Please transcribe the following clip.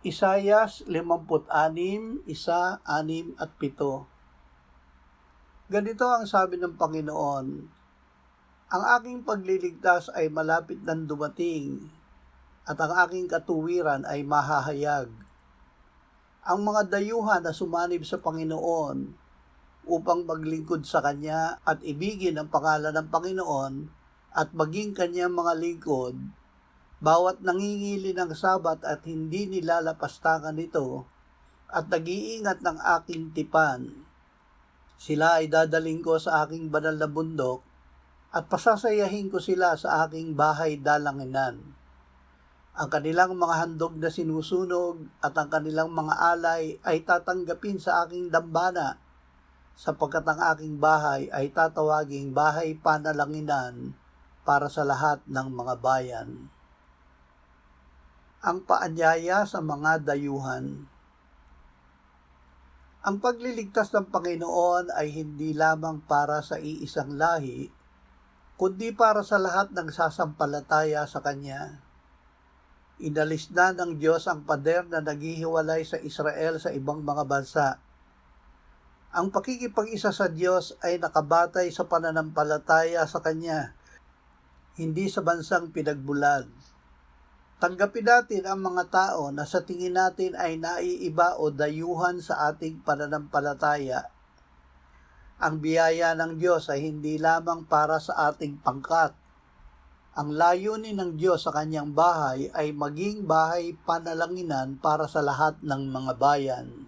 Isayas 56, 1, 6 at 7. Ganito ang sabi ng Panginoon, ang aking pagliligtas ay malapit nang dumating, at ang aking katuwiran ay mahahayag. Ang mga dayuhan na sumanib sa Panginoon upang maglingkod sa Kanya at ibigin ang pangalan ng Panginoon at maging Kanyang mga lingkod, bawat nangingili ng sabat at hindi nilalapastangan ito at nag-iingat ng aking tipan, sila ay dadaling ko sa aking banal na bundok at pasasayahin ko sila sa aking bahay dalanginan. Ang kanilang mga handog na sinusunog at ang kanilang mga alay ay tatanggapin sa aking dambana, sapagkat ang aking bahay ay tatawaging bahay panalanginan para sa lahat ng mga bayan. Ang paanyaya sa mga dayuhan. Ang pagliligtas ng Panginoon ay hindi lamang para sa iisang lahi, kundi para sa lahat ng sasampalataya sa Kanya. Inalis na ng Diyos ang pader na naghihiwalay sa Israel sa ibang mga bansa. Ang pakikipag-isa sa Diyos ay nakabatay sa pananampalataya sa Kanya, hindi sa bansang pinagbulag. Tanggapin natin ang mga tao na sa tingin natin ay naiiba o dayuhan sa ating pananampalataya. Ang biyaya ng Diyos ay hindi lamang para sa ating pangkat. Ang layunin ng Diyos sa Kanyang bahay ay maging bahay panalanginan para sa lahat ng mga bayan.